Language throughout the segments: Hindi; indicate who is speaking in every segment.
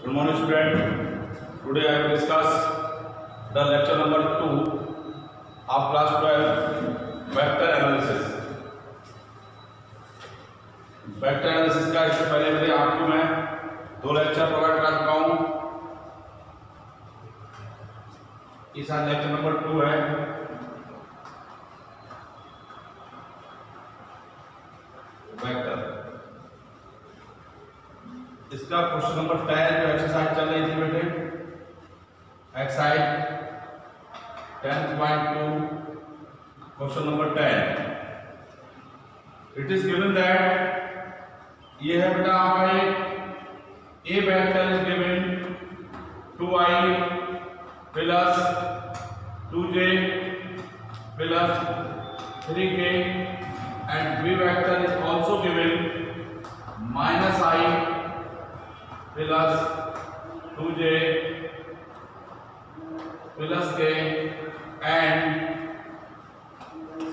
Speaker 1: Good morning, student. Today I will discuss the lecture number 2 of class 12, vector analysis. Vector analysis का इससे पहले मेरे आपको मैं 2 लेक्चर प्रोवाइड करा चुका हूँ। इस लेक्चर नंबर 2 है वेक्टर। इसका क्वेश्चन नंबर 10 जो एक्सरसाइज चल रही थी बेटे, exercise 10.2 question number 10। It is given that ये है बेटा हमारे a vector is given 2i plus 2j plus 3k and b vector is also given -i plus 2j plus k and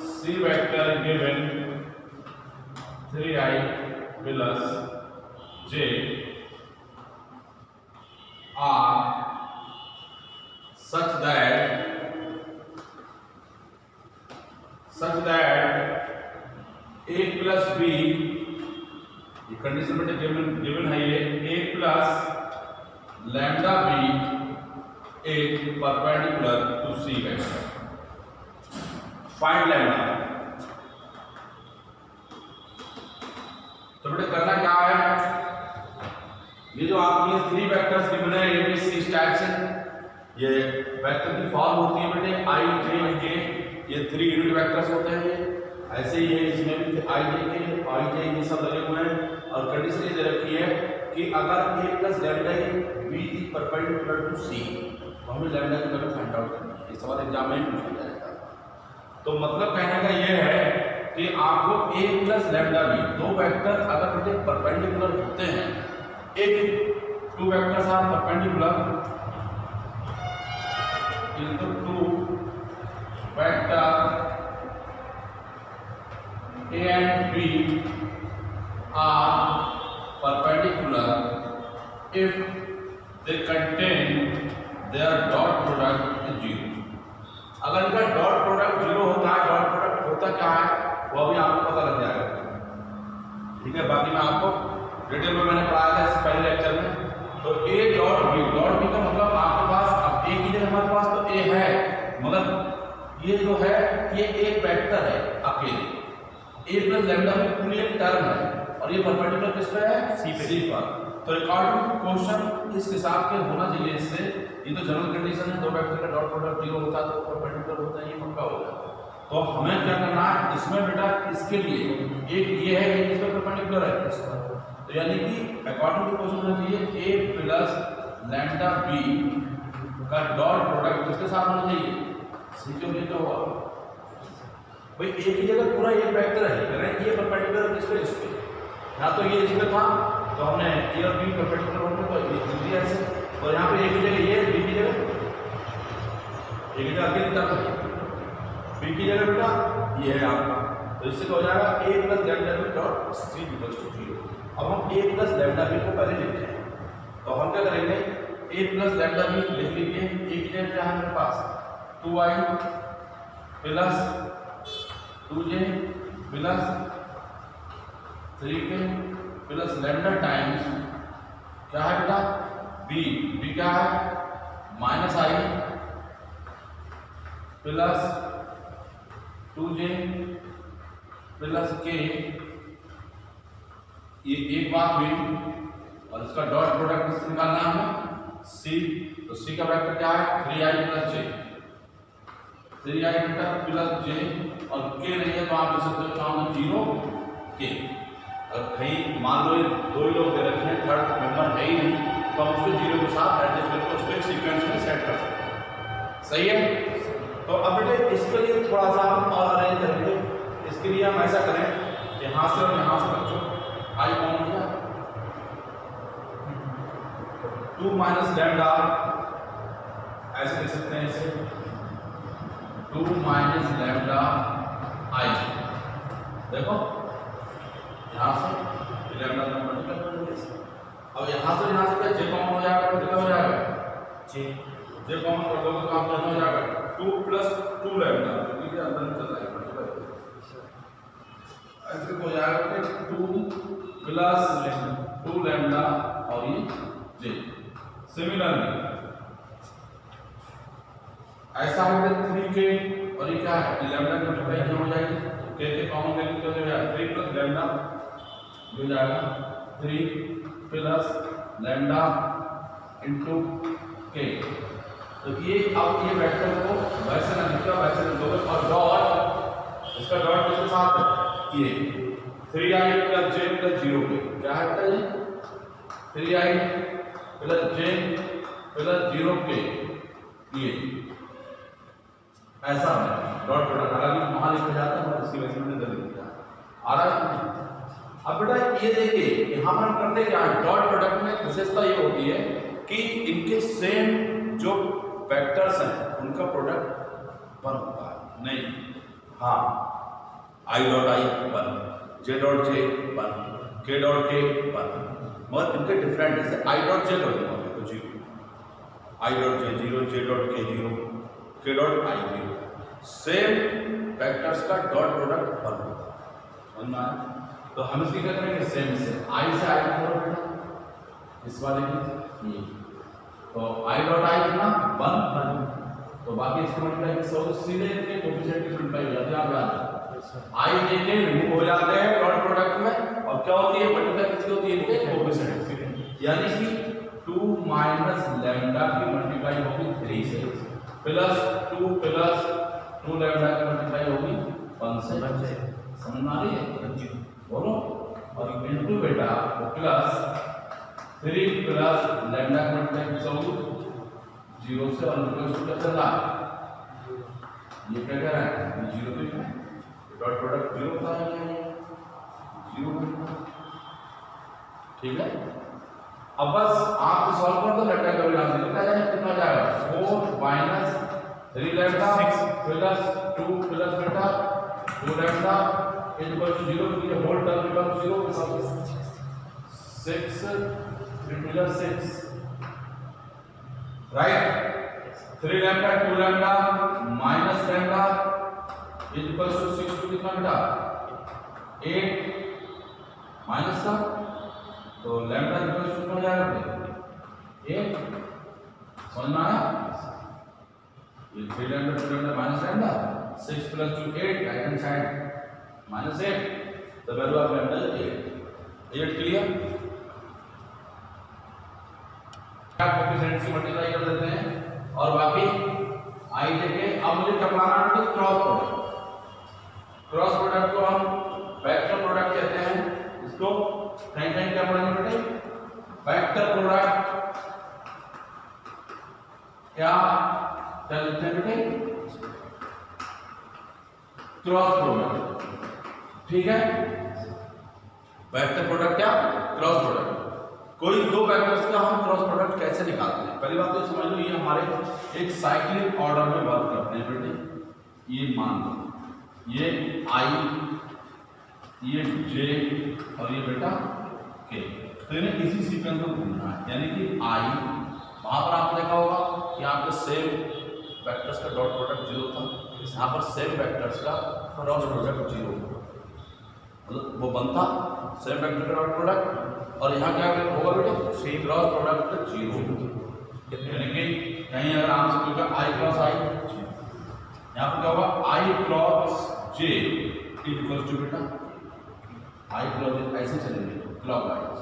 Speaker 1: c vector is given 3i plus j are such that a plus b, ये कंडीशन बेटे गिवन है, ये a plus lambda b is perpendicular to c vector. Find lambda. तो बेटे करना क्या है, ये जो आपकी 3 वेक्टर्स गिवन है ये भी इस टाइप से ये वेक्टर की फॉर्म होती है बेटे i j k, ये 3 यूनिट वेक्टर्स होते हैं। ऐसे ही है इसमें भी i j ये सब लगे हुए हैं और कंडीशन ये दे रखी है कि अगर a plus lambda b is perpendicular to c तो हमें लैम्डा की वैल्यू फाइंड आउट करनी है। ये सवाल एग्जाम में पूछा जाएगा। तो मतलब कहने का ये है कि आपको a प्लस लैम्डा b दो वेक्टर अगर बेटे परपेंडिकुलर होते हैं, एक 2 vectors are perpendicular into 2 vector a and b are perpendicular if they contain their dot product is 0। अगर इनका डॉट प्रोडक्ट 0 होता है, डॉट प्रोडक्ट होता क्या है वो अभी आपको पता लग जाएगा, ठीक है। बाकी मैं आपको डिटेल में मैंने पढ़ाया था इस पहले लेक्चर में। तो a डॉट b का मतलब आपके पास अब a की जगह हमारे पास तो a है, मगर ये जो है ये एक वेक्टर है अकेले, a प्लस लैम्डा में पूरी एक टर्म है और ये परपेंडिकुलर किस पे है, c पर। तो अकॉर्डिंग टू क्वेश्चन इस हिसाब के होना चाहिए। इससे ये तो जनरल कंडीशन है, दो वेक्टर का डॉट प्रोडक्ट 0 होता है तो परपेंडिकुलर होता है, ये पक्का होगा। तो हमें क्या करना है इसमें बेटा, इसके लिए एक ये है कि इसमें परपेंडिकुलर है इस पर, तो यानी कि अकॉर्डिंग टू क्वेश्चन होना चाहिए a प्लस लैम्डा b का डॉट प्रोडक्ट किसके साथ होना चाहिए, c के लिए। तो होगा भाई a की जगह पूरा एक वेक्टर है, कह रहे हैं ये परपेंडिकुलर किस पे, इस पे, या तो ये इस पे था तो हमने a और b परपेंडिकुलर होंगे तो ये लिख दिया ऐसे, और यहाँ पे a की जगह ये, b की जगह अकेली टर्म है, b की जगह बेटा ये है आपका। तो इससे क्या हो जाएगा a plus lambda b dot c equals to 0। अब हम a प्लस लैम्डा b को पहले लिखते हैं, तो हम क्या करेंगे a प्लस लैम्डा b लिख लीजिए। a की जगह क्या है मेरे पास 2i plus 2j plus 3k plus lambda times क्या है बेटा b क्या है -i plus 2j plus k। ये एक बात हुई और इसका डॉट प्रोडक्ट निकालना है हमें c। तो c का वेक्टर क्या है 3i plus j, 3i plus j और k नहीं है तो आप लिख सकते हो चाहो 0k। अगर कहीं मान लो दो ही लोग दे रखे हैं, थर्ड मेंबर है ही नहीं, तो हम उसको 0 के साथ एडजस्ट करके उसको एक सीक्वेंस में सेट कर सकते हैं, सही है। तो अब बेटे इसके लिए थोड़ा सा हम और अरेंज करेंगे। इसके लिए हम ऐसा करें यहाँ से और यहाँ से बच्चों i कौन किया 2 माइनस लैम्डा, ऐसे लिख सकते हैं इसे 2 माइनस लैम्डा i। देखो यहाँ से लैम्डा का मल्टीप्लाई कर देंगे, अब यहाँ से क्या जे कॉमन हो जाएगा तो कितना हो जाएगा जे कॉमन कर दोगे तो आप कितना हो जाएगा 2 + 2 लैम्डा क्योंकि अंदर में चला जाएगा ऐसे हो जाएगा कि 2 + 2 लैम्डा और ये जे। सिमिलरली ऐसा है 3k और ये क्या है लैम्डा की मल्टीप्लाई क्या हो जाएगी k के कॉमन वैल्यू क्या हो जाएगा 3 + लैम्डा हो जाएगा 3 + लैम्डा इनटू k। तो ये अब ये वेक्टर को वैसे ना लिखो वैसे लिख दोगे और डॉट इसका डॉट किसके साथ है ये 3i + j + 0k क्या है बेटा ये 3i + j + 0k ये ऐसा है डॉट प्रोडक्ट हालांकि वहां लिखा जाता है इसकी वजह से मैंने इधर लिख दिया आ रहा है। अब बेटा ये देखिए यहां पर हम करते क्या डॉट प्रोडक्ट में विशेषता ये होती है कि इनके सेम जो वेक्टर्स हैं उनका प्रोडक्ट 1 होता है नहीं हाँ i.i 1 j.j 1 k.k 1 मगर इनके डिफरेंट जैसे i.j कर दूंगा तो 0 i.j 0 j.k 0 k.i 0 same vectors का डॉट प्रोडक्ट 1 होता है समझ में आया। तो हम इसकी क्या करेंगे सेम से i से i करो बेटा इस वाले की ये तो i.i कितना 1 तो बाकी इसको मल्टीप्लाई किससे होगा सीधे इनके कोएफिशिएंट की मल्टीप्लाई हो जाती है आप याद i देके रिमूव हो जाते हैं डॉट प्रोडक्ट में और क्या होती है मल्टीप्लाई किसकी होती है इनके कोएफिशिएंट यानी कि 2 - लैम्डा की मल्टीप्लाई होगी 3 से प्लस 2 + 2 लैम्डा की मल्टीप्लाई होगी 1 से समझ में आ रही है बोलो और इनटू बेटा प्लस 3 + लैम्डा की मल्टीप्लाई किससे होगी 0 से 1 को क्या चल रहा है ये क्या कह रहा है ये 0 पे है डॉट प्रोडक्ट 0 होता है 0 ठीक है। अब बस आप सॉल्व कर दो लैम्डा का वैल्यू यहां से निकल जाएगा कितना जाएगा 4 - 3 लैम्डा प्लस 2 प्लस बेटा 2 लैम्डा इक्वल टू 0 की होल टर्म बिकम 0 के साथ 6 3 + 6 right 3 lambda 2 lambda minus lambda equal to 6 two कितना बेटा 8 माइनस का तो लैम्डा इक्वल टू कितना हो जाएगा 8 समझ में आया ये 3 lambda 2 lambda minus lambda 6 + 2 8 right hand side -8 the value of lambda is 8 clear क्या कोएफिशिएंट से मल्टीप्लाई कर देते हैं और बाकी i लेके अब मुझे क्या बनाना है क्रॉस प्रोडक्ट को हम वेक्टर प्रोडक्ट कहते हैं इसको कहीं क्या पढ़ेंगे बेटे वेक्टर प्रोडक्ट क्या लिखते हैं बेटे क्रॉस प्रोडक्ट ठीक है वेक्टर प्रोडक्ट क्या क्रॉस प्रोडक्ट कोई दो वेक्टर्स का हम क्रॉस प्रोडक्ट कैसे निकालते हैं पहली बात तो समझ लो ये हमारे एक साइक्लिक ऑर्डर में वर्क करते हैं बेटे ये मान लो ये i ये j और ये बेटा k तो इन्हें इसी सीक्वेंस में घूमना है यानी कि i वहां पर आपने देखा होगा कि आपके सेम वेक्टर्स का डॉट प्रोडक्ट 0 था यहाँ पर सेम वेक्टर्स का क्रॉस प्रोडक्ट 0 मतलब वो बनता सेम वेक्टर का डॉट प्रोडक्ट और यहाँ क्या होगा बेटे सेम क्रॉस प्रोडक्ट 0 यानी कि कहीं अगर आंसर होगा i क्रॉस i यहाँ पर क्या होगा i cross j equal to बेटा i क्रॉस j ऐसे चलेंगे क्लॉकवाइज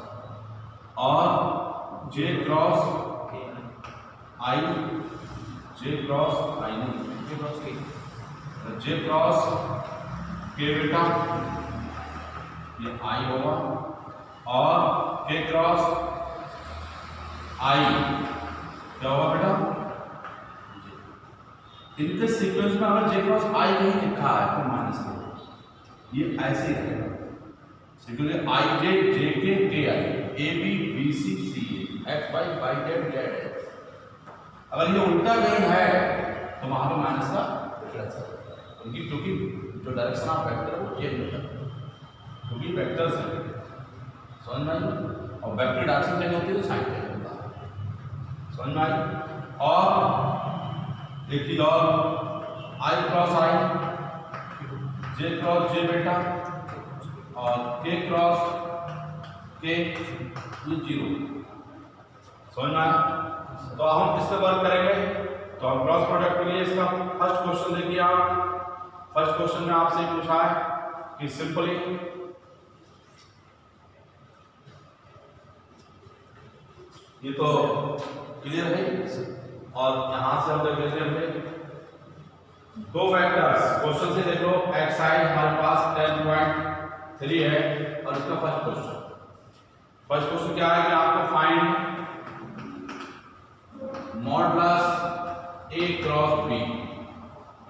Speaker 1: और j cross i j cross i नहीं j क्रॉस k बेटा ये i होगा और k क्रॉस i क्या होगा बेटा इनके सीक्वेंस में अगर j क्रॉस i कहीं लिखा है तो माइनस करो ये ऐसे ही रहेगा sequence i j j k k i a b b c c a x y y z z x अगर ये उल्टा कहीं है तो वहां पर माइनस का डिफरेंस है क्योंकि जो डायरेक्शन ऑफ वेक्टर वो चेंज हो जाता है क्योंकि वेक्टर्स हैं समझ में और वेक्टर डायरेक्शन चेंज होती है तो साइन चेंज होता है। समझ में आई? और एक चीज और, आई क्रॉस आई, जे क्रॉस जे बेटा और के क्रॉस के, ये जीरो। समझ में आया? तो हम इससे वर्क करेंगे। तो हम क्रॉस प्रोडक्ट के लिए इसका फर्स्ट क्वेश्चन देखिए आप। फर्स्ट क्वेश्चन में आपसे पूछा है कि सिंपली ये तो क्लियर है, और यहां से हम देख लेते हैं दो वेक्टर्स। क्वेश्चन से देख लो, एक्स आई हमारे पास 10.3 है और इसका फर्स्ट क्वेश्चन क्या है कि आपको find modulus a cross B.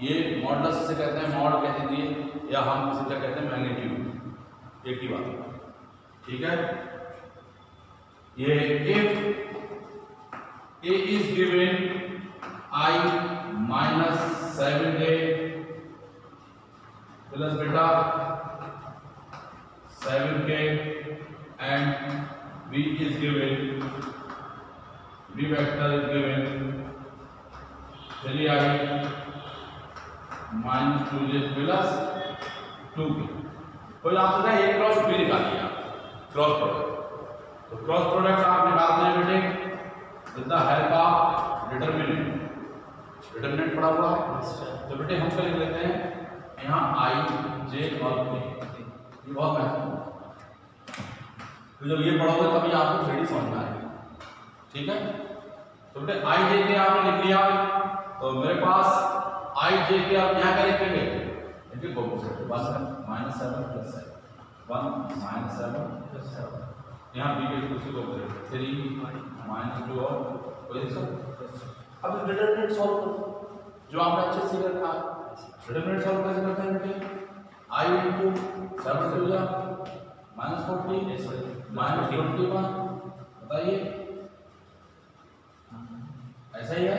Speaker 1: ये मॉडुलस इसे कहते हैं, मॉड कह दीजिए, या हम इसे क्या कहते हैं, मैग्नीट्यूड, एक ही बात। ठीक है, ये if A is given I -7j plus बेटा 7k and b is given, b vector is given 3i -2j plus 2k। तो यहाँ से ए क्रॉस बी निकालिए क्रॉस प्रोडक्ट। तो क्रॉस प्रोडक्ट आप निकालते हैं बेटे with the help of determinant. Determinant पड़ा हुआ है, तो बेटे हम क्या लिख लेते हैं यहाँ आई जे और के। ये बहुत महत्वपूर्ण है, तो जब ये पढ़ोगे तभी आपको 3D समझ में आएगी। ठीक है, तो बेटे आई जे के आपने लिख लिया, तो मेरे पास आई जे के आप यहाँ क्या लिखेंगे, इनके कोएफिशिएंट बस -7 + 7 1 -7 + 7, यहाँ बी के दूसरे कोएफिशिएंट 3 -2 और कोई दिक्कत। अब डिटरमिनेंट सॉल्व करो जो आपने अच्छे से रखा। डिटरमिनेंट सॉल्व कैसे करते हैं बेटे, i * 7 से हो जा -40 -21, बताइए ऐसा ही है,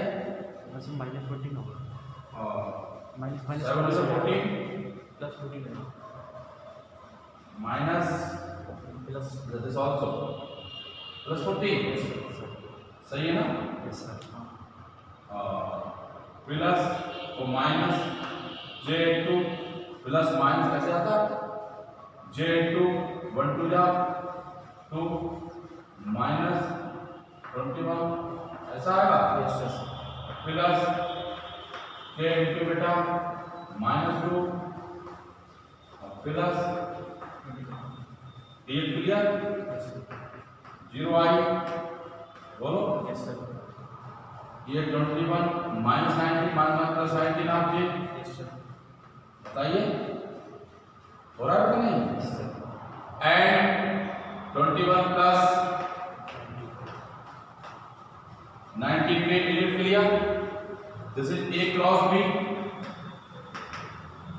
Speaker 2: -14 होगा।
Speaker 1: -7 से 14
Speaker 2: + 14
Speaker 1: माइनस
Speaker 2: प्लस
Speaker 1: दिस आल्सो +14, सही है ना?
Speaker 2: Yes sir.
Speaker 1: प्लस तो माइनस j * प्लस माइनस कैसे आता है, j * 1 2 जा 2 -21 ऐसा आएगा।
Speaker 2: यस यस
Speaker 1: प्लस k * बेटा -2 प्लस ये क्लियर, 0i बोलो।
Speaker 2: Yes sir.
Speaker 1: ये 21 -19 -19 आप जी
Speaker 2: यस सर।
Speaker 1: बताइए हो रहा है कि नहीं?
Speaker 2: Yes sir.
Speaker 1: एंड 21 प्लस 19 के unit clear, this is a cross b।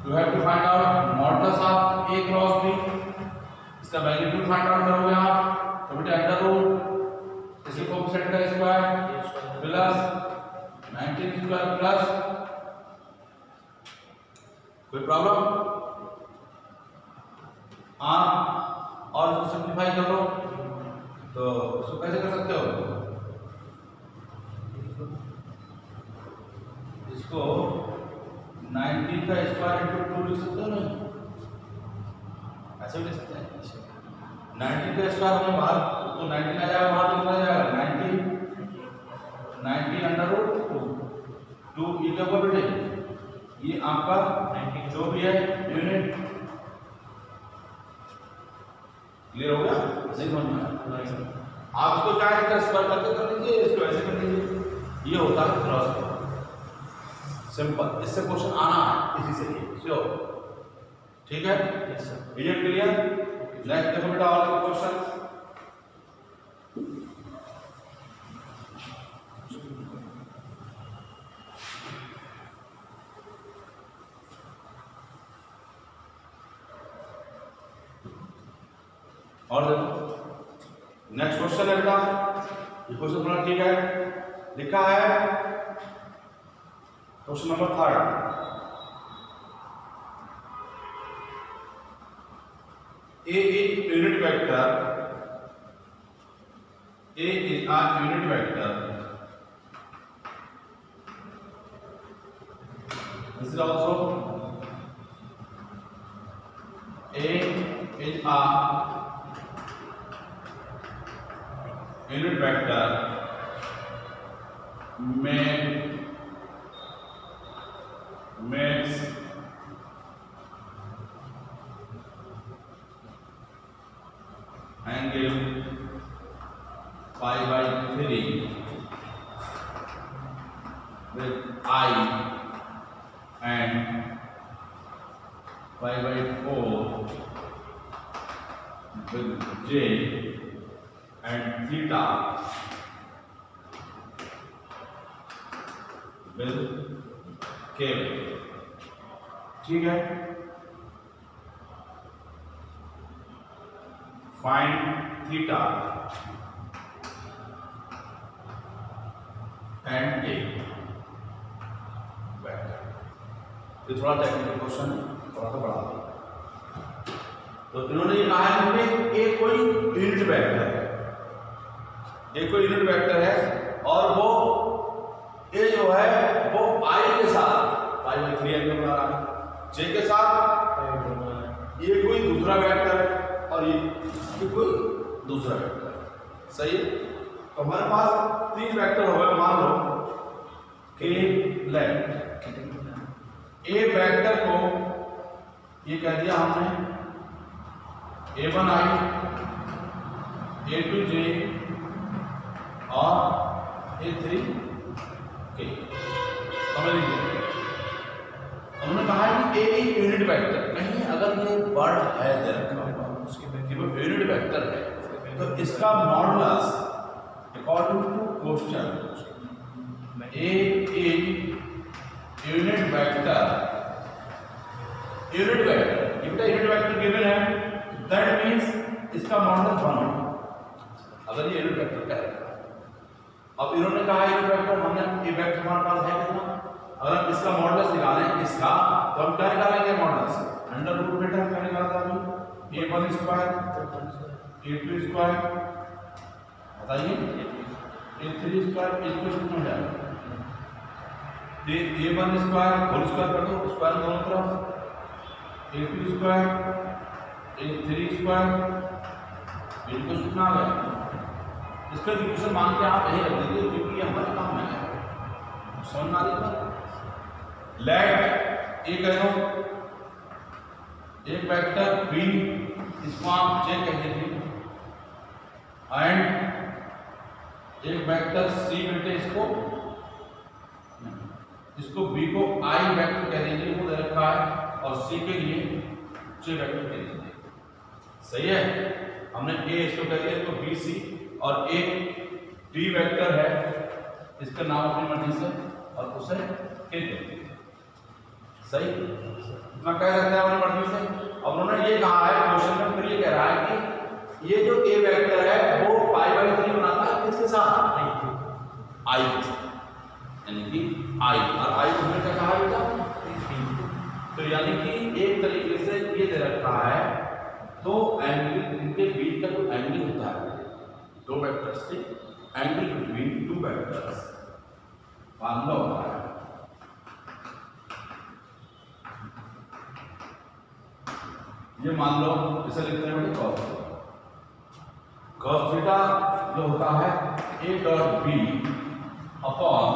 Speaker 1: You have to find out modulus of a cross b। इसका मैग्नीट्यूड फाइंड आउट करोगे आप, तो बेटे अंडर इसी कोएफिशिएंट का स्क्वायर प्लस 19 स्क्वायर प्लस, कोई प्रॉब्लम? और इसको सिंप्लीफाई करो, तो इसको कैसे कर सकते हो, इसको 19 का स्क्वायर * 2 लिख सकते हो ना, ऐसे भी लिख सकते हैं। 19 का स्क्वायर हमें बाहर तो 19 आ जाएगा, बाहर कितना आ जाएगा 19 √2 2 ये क्या होगा बेटे, ये आपका 19 जो भी है यूनिट। क्लियर हो गया? नहीं समझ में आया? आप इसको चाहे इसका स्क्वायर करके कर लीजिए, इसको ऐसे कर लीजिए, ये होता है क्रॉस प्रोडक्ट। सिंपल, इससे क्वेश्चन आना है इसी से लिए श्योर। ठीक है,
Speaker 2: यस सर।
Speaker 1: ये क्लियर। नेक्स्ट देखो बेटा और क्वेश्चन। और देखो नेक्स्ट क्वेश्चन है बेटा, ये क्वेश्चन थोड़ा ठीक है, लिखा है question number 3। A is unit vector A is a unit vector. This is also A is a unit vector makes angle pi by 3 with I and pi by 4 with J and theta with K. ठीक है, find theta and A vector. ये थोड़ा टेक्निकल क्वेश्चन, थोड़ा सा बड़ा है। तो इन्होंने ये कहा है कि ए कोई यूनिट वेक्टर है, ए कोई यूनिट वेक्टर है और वो ए जो है वो आई के साथ पाई बाई 3 एंगल बना रहा है, जे के साथ ये कोई दूसरा वेक्टर है और ये कोई दूसरा वेक्टर है। सही है, तो हमारे पास 3 वेक्टर हो गए। मान लो कि लेट ए वेक्टर को ये कह दिया हमने A1i A2j और A3k। समझ लीजिए, उन्होंने कहा है कि ए एक यूनिट वेक्टर, कहीं अगर ये वर्ड है दे रखा हुआ उसके वो यूनिट वेक्टर है तो इसका modulus according to question a unit vector, ये बेटा यूनिट वेक्टर गिवन है, दैट मींस इसका मॉडुलस 1 होगा अगर ये यूनिट वेक्टर का है। अब इन्होंने कहा यूनिट वेक्टर, हमने ये वेक्टर हमारे पास है कितना, अगर हम इसका मॉडुलस निकालें इसका तो हम क्या निकालेंगे मॉडुलस, अंडर रूट बेटा क्या निकाला था अभी, a1 स्क्वायर a2 स्क्वायर बताइए a3 स्क्वायर इक्वल टू हो जाएगा a1 स्क्वायर होल स्क्वायर कर दो, स्क्वायर दोनों तरफ, a2 square a3 square equal to कितना आ गया। इसका डिवीजन मान के आप यही रख दीजिए क्योंकि ये हमारे काम में है। समझ आ रही है, लेट ए कह दो एक वेक्टर b, इसको आप j कह दीजिए, एंड एक वेक्टर c बेटे इसको b को i वेक्टर कह दीजिए, वो दे रखा है, और c के लिए j वेक्टर कह दीजिए। सही है, हमने a इसको कह दिया तो b c और एक d वेक्टर है, इसका नाम अपनी मर्जी से और उसे k कहते हैं। सही, इतना कह सकते हैं अपनी मर्जी से। अब उन्होंने ये कहा है क्वेश्चन में, फिर ये कह रहा है कि ये जो a वेक्टर है वो पाई बाई 3 बनाता है किसके साथ, i के साथ, यानी कि i, और i को हमने क्या कहा बेटा, तो यानी कि एक तरीके से ये दे रखा है तो एंगल, इनके बीच का जो एंगल होता है दो वेक्टर्स के, angle between two vectors formula होता है, ये मान लो इसे लिखते हैं cos थीटा। cos थीटा जो होता है a dot b upon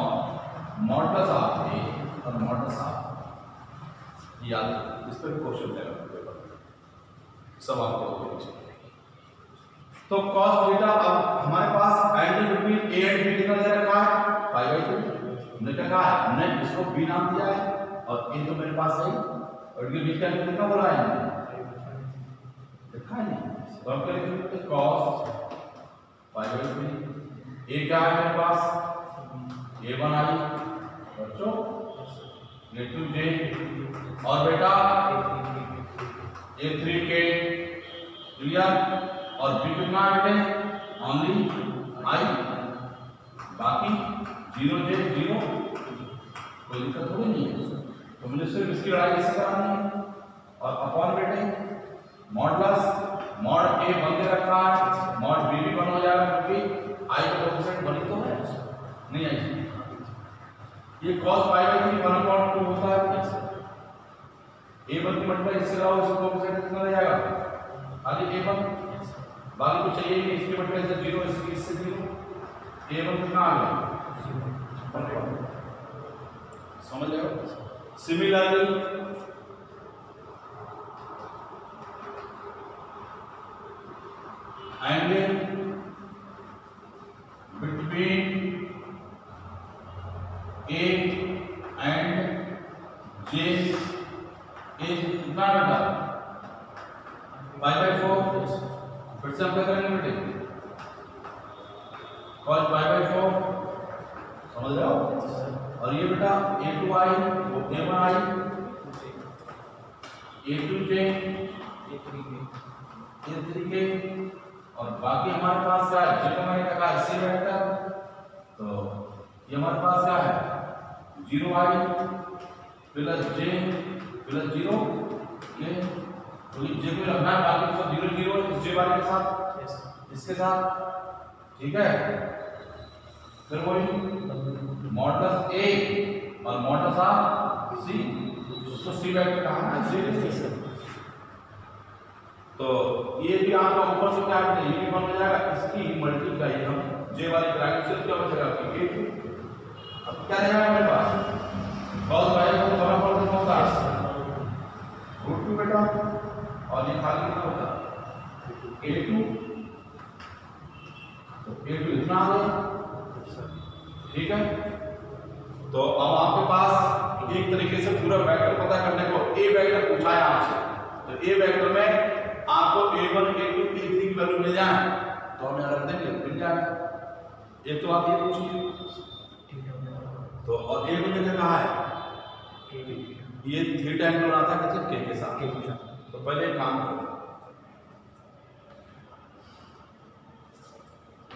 Speaker 1: modulus of a और मॉडुलस ऑफ, याद इस पर क्वेश्चन देगा सब आपको। तो cos थीटा, अब हमारे पास angle between a and b कितना दे रखा है, पाई बाई 2। हमने क्या कहा है, हमने इसको b नाम दिया है और a तो मेरे पास है और ये बीच का एंगल कितना बोला है देखा है नहीं, तो हम क्या लिखेंगे cos पाई बाई 3, a क्या है मेरे पास a1 आई बच्चों, a2j और बेटा a3k, क्लियर, और b कितना है ओनली i, बाकी 0j 0, कोई दिक्कत थोड़ी नहीं है। तो मुझे सिर्फ इसकी लड़ाई कैसे करानी है, और अपॉन बेटे मॉडुलस मॉड a बन के रखा है, मॉड b भी बन हो जाएगा क्योंकि i नहीं आई। ये cos पाई बाई 3 1/2 होता है। a1 की मल्टीप्लाई इससे लगाओ, इसको कोएफिशिएंट कितना रह जाएगा आगे a1, बाकी कुछ चाहिए नहीं, इसकी मल्टीप्लाई से 0, इससे 0, a1 कितना आ गया, समझ रहे हो। Similarly angle between A and J is कितना बेटा 5/4। फिर से हम क्या करेंगे बेटे, cos 5/4, समझ रहे हो। और ये बेटा a2i वो a1i, a2j a3k, और बाकी हमारे पास क्या है, j का मैंने कहा इससे वेक्टर, तो ये हमारे पास क्या है 0i प्लस j प्लस 0 ये, तो ये j को रखना है, बाकी सब 0 0 इस j वाले के साथ, इसके साथ, ठीक है। फिर वही मॉडुलस a और मॉडुलस c, तो c वेक्टर कहाँ है, c। तो ये भी आपका ऊपर से क्या है, ये भी बन जाएगा, इसकी मल्टीप्लाई हम j वाली ब्रैकेट से क्या बचेगा आपकी a2। अब क्या रहेगा हमारे पास, cos y को बराबर कितना होता है √2 बेटा, और ये खाली कितना होता है a2, तो a2 इतना आ गया, ठीक है। तो अब आपके पास एक तरीके से पूरा वेक्टर पता करने को, a वेक्टर पूछा है आपसे, तो a वेक्टर में आपको a1 a2 a3 की वैल्यू मिल जाए तो हमें रख देंगे, मिल जाएगा। एक तो आप ये पूछिए, तो और a1 ने क्या कहा है, ये थीटा एंगल बनाता है किसके, k के साथ। तो पहले एक काम करो,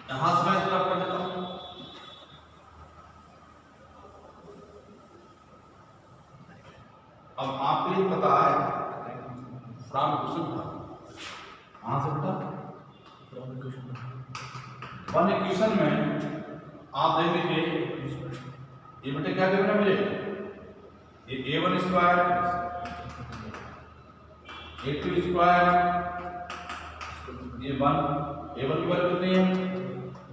Speaker 1: यहां से मैं इसको कर देता हूं, अब आपको ये पता है फ्रॉम क्वेश्चन था, कहां से बेटा वन इक्वेशन में आप देख लीजिए, ये बेटे क्या देना मुझे, ये a1 स्क्वायर a2 स्क्वायर, ये 1 a1 की वैल्यू कितनी है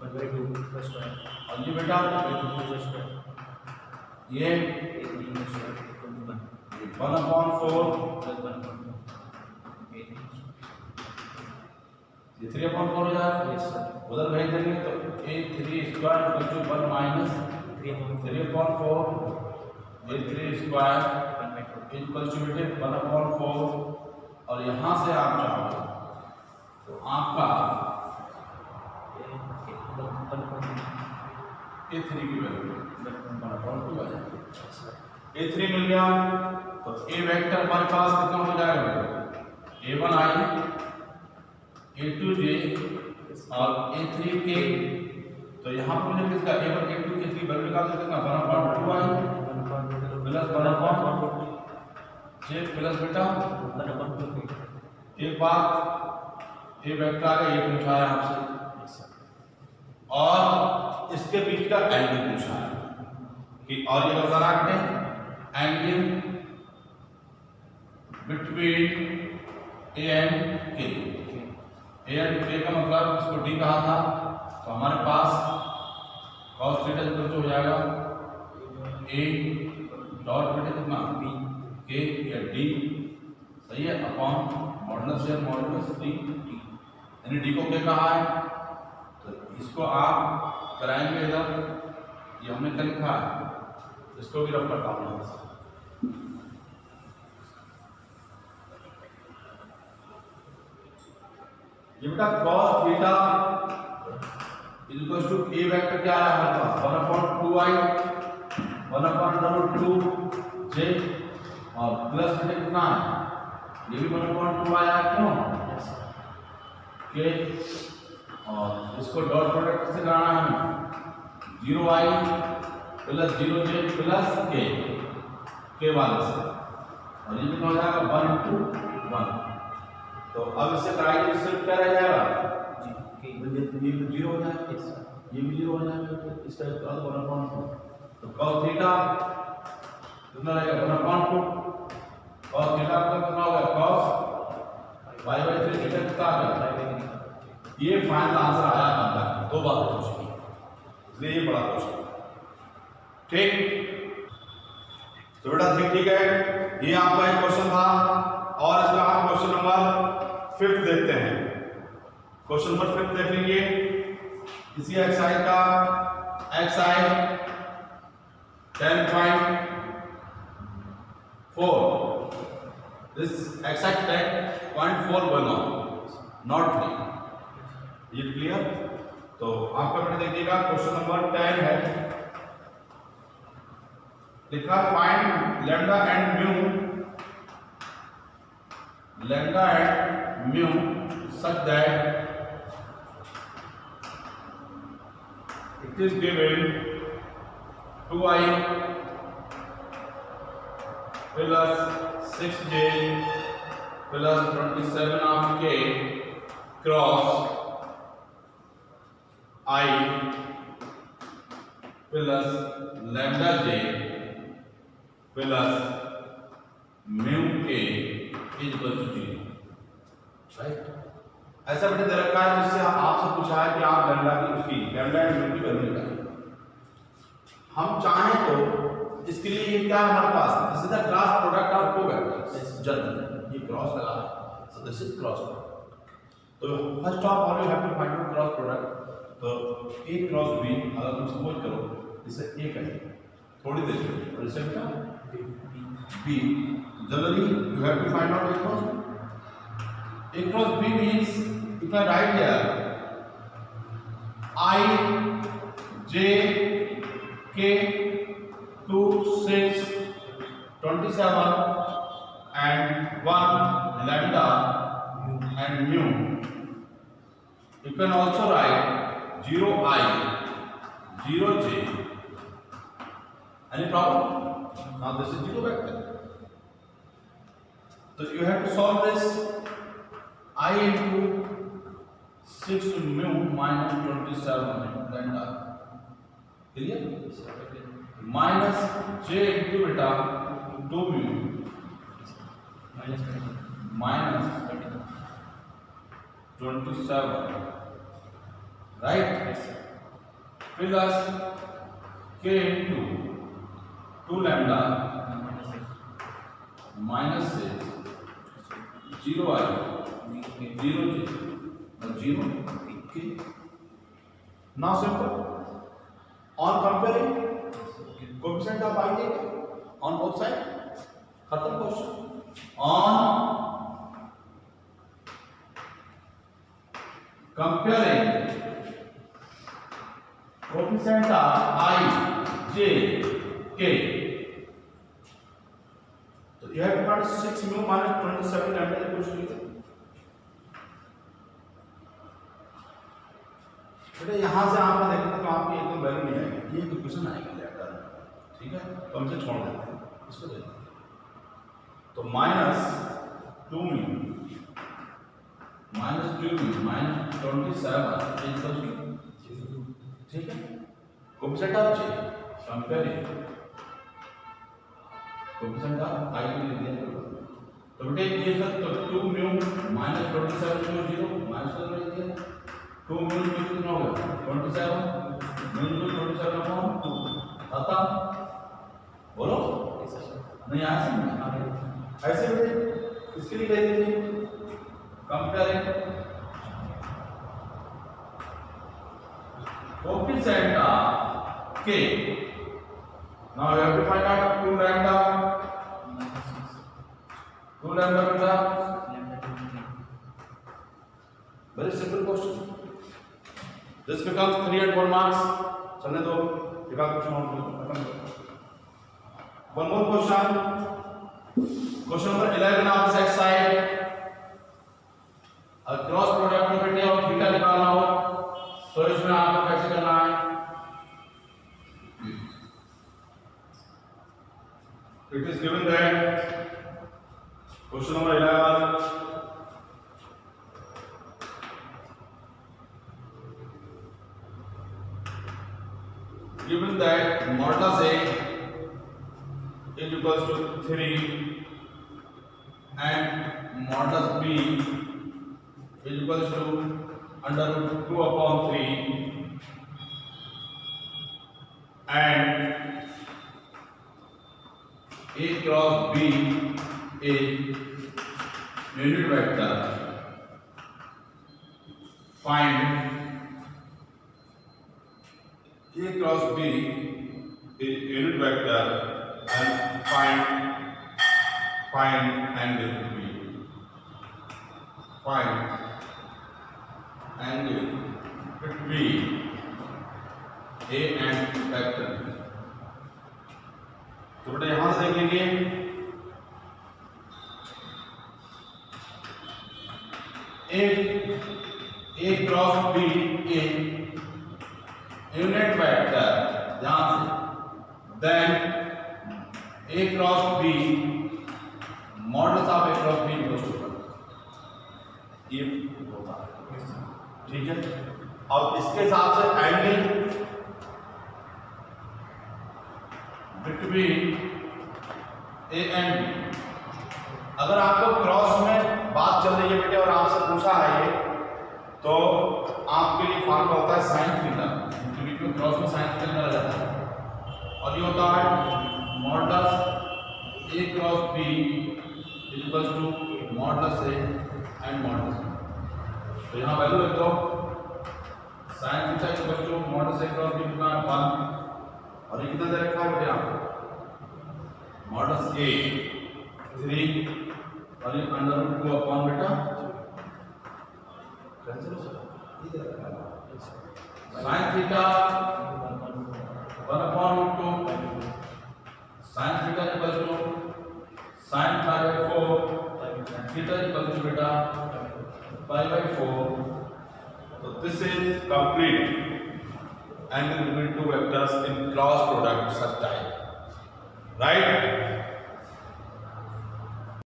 Speaker 2: 1/2 स्क्वायर,
Speaker 1: और ये बेटा ये 1/4 ये 3/4 हो जाएगा, उधर भेज देंगे तो a3 square = 1 minus 3/4 a3 square = 1/4, और यहाँ से आप चाहोगे तो आपका a3 की वैल्यू 1/2 आ जाएगी। a3 मिल गया, तो a वेक्टर हमारे पास कितना हो जाएगा, a1i a2j और a3k, तो यहाँ पर मुझे किसका a1 a2 a3 वैल्यू निकाल सकते हैं, 1/2i प्लस 1/2 j प्लस बेटा
Speaker 2: 1/2।
Speaker 1: एक बात a वेक्टर आ गया, ये पूछा है आपसे, और इसके बीच का एंगल पूछा है कि, और ये बता रखते हैं angle between a and k, a and k का मतलब इसको d कहा था, तो हमारे पास cos थीटा हो जाएगा a डॉट बेटे कितना b k या d, सही है, अपॉन मॉडुलस या मॉडुलस d, यानी d को क्या कहा है, तो इसको आप कराएंगे इधर, ये हमने क्या लिखा है, इसको भी रफ करता हूँ। ये बेटा cos theta equals to a vector क्या है हमारे पास 1/2i 1/2j, और प्लस बेटे कितना है, ये भी 1/2 आया, क्यों के, और इसको डॉट प्रोडक्ट से कराना है हमें 0i plus 0j plus k वाले से, और ये कितना हो जाएगा 1/1। तो अब इससे कराइए, इससे क्या रह जाएगा, ये 0 हो जाएगा, ये भी 0 हो जाएगा, इसका क्रॉस 1/2, तो cos थीटा कितना रहेगा 1/2, cos थीटा का कितना होगा cos पाई बाय 3 थीटा कितना आ गया। ये फाइनल आंसर आया आपका, दो बातें पूछी इसलिए ये बड़ा क्वेश्चन। ठीक, तो बेटा ठीक है, ये आपका एक क्वेश्चन था। और इसका हम क्वेश्चन नंबर 5 देखते हैं। क्वेश्चन नंबर 5 देख लीजिए, इसी एक्सरसाइज का एक्सरसाइज 10.4, दिस एक्सरसाइज 10.4 बना नॉट 3, ये क्लियर। तो आपका बेटा देखिएगा क्वेश्चन नंबर 10 है, लिखा find lambda and mu such that it is given 2i plus 6j plus 27 of k cross I plus lambda j plus mu k is equal to 0, right. ऐसा बेटे दे रखा है जिससे आपसे पूछा है कि आप लैम्डा की उसकी लैम्डा एंड म्यू की वैल्यू निकालिए। हम चाहें तो इसके लिए ये क्या है हमारे पास, this is the cross product of two vectors, general ये क्रॉस लगा है, so this is cross product. तो first of all you have to find out cross product. तो a क्रॉस b अगर तुम सपोज करो इसे a कहें, थोड़ी देर के और इसे क्या b, generally you have to find out a cross b means you can write here I j k 2 6 27 and 1 lambda and mu. You can also write 0 I 0 j. Any problem? Now this is 0 vector. So you have to solve this. I into 6 mu minus 27 lambda, clear? Minus j into beta 2 mu minus 27, right? Plus k into 2 lambda minus 6 0 I 0 j और 0 k. Now simple. On comparing coefficient of I j on both sides, खत्म question. On comparing coefficient of I j k, तो you have to find 6 mu minus 27 lambda equals to बेटा यहाँ से आप देखेंगे तो आपकी एकदम वैल्यू नहीं आएगी, ये इक्वेशन आएगी लैम्डा, ठीक है। तो हम इसे छोड़ देते हैं, इसको देखते हैं। तो माइनस 2 mu माइनस 27 ठीक है। Coefficient of j comparing coefficient of I को ले दिया, तो बेटे ये सर तो 2 mu minus 27 mu 0 माइनस कर ले दिया, 2 mu कितना होगा 27 mu 27 अपॉन 2 आता, बोलो नहीं आ सकता ऐसे बेटे। इसके लिए कह दीजिए comparing coefficient of k, now you have to find out 2 lambda बेटा, very simple question, this becomes 3 and 4 marks. चलने दो, एक आध क्वेश्चन और खत्म करो. One more question. Question number 11 of this exercise. Cross product property of theta निकालना हो तो इसमें आपको कैसे करना है? It is given that question number 11 2 given that modulus A is equals to 3 and modulus B is equals to under root 2 upon 3 and A cross B is unit vector. Find A cross B is unit vector and find angle B. Find angle between A and vector B. तो बेटा यहां से देखेंगे if A cross B is unit vector ध्यान से then A cross B modulus of A cross B equals to 1 ये होता है ठीक है। और इसके हिसाब से angle between a and b, अगर आपको क्रॉस में बात चल रही है बेटे और आपसे पूछा है ये, तो आपके लिए फॉर्मूला होता है साइन थीटा, बीच में क्रॉस में साइन थीटा निकाला जाता है और ये होता है modulus a cross b equals to modulus a and modulus b. तो यहाँ वैल्यू लिख दो sine theta equals to modulus a cross b का 1 और ये कितना दे रखा है बेटे आपको मॉडुलस ए 3 और ये अंडर रूट 2 अपॉन बेटा sine theta 1 upon root 2 sine theta equals to sine pi by 4 theta equals to बेटा पाई बाय 4। तो this is complete angle between two vectors in cross product such type, right?